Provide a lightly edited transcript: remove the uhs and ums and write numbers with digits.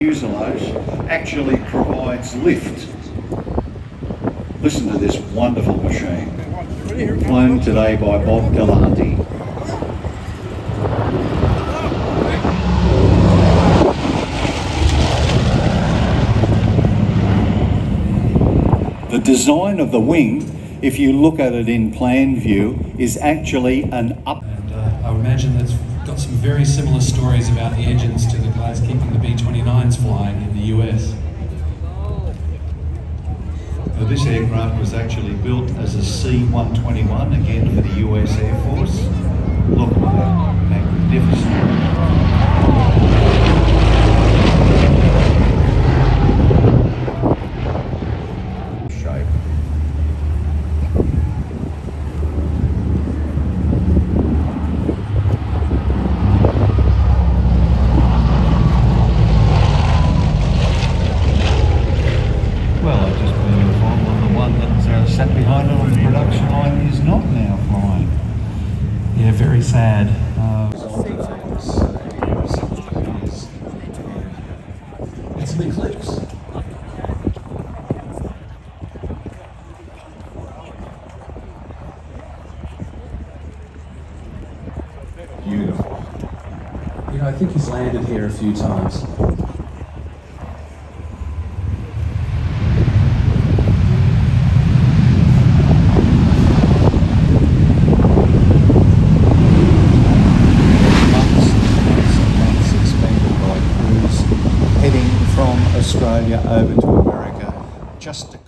Fuselage actually provides lift. Listen to this wonderful machine, flown today by Bob Galante. The design of the wing, if you look at it in plan view, is actually an up. And I imagine that's got some very similar stories about the engines to the guys keeping the B-29s flying in the US. Now, this aircraft was actually built as a C-121, again for the US Air Force. Look at that, magnificent. Sat behind it on the production line is not now flying. Yeah, very sad. It's an eclipse. Beautiful. You know, I think he's landed here a few times. Heading from Australia over to America just to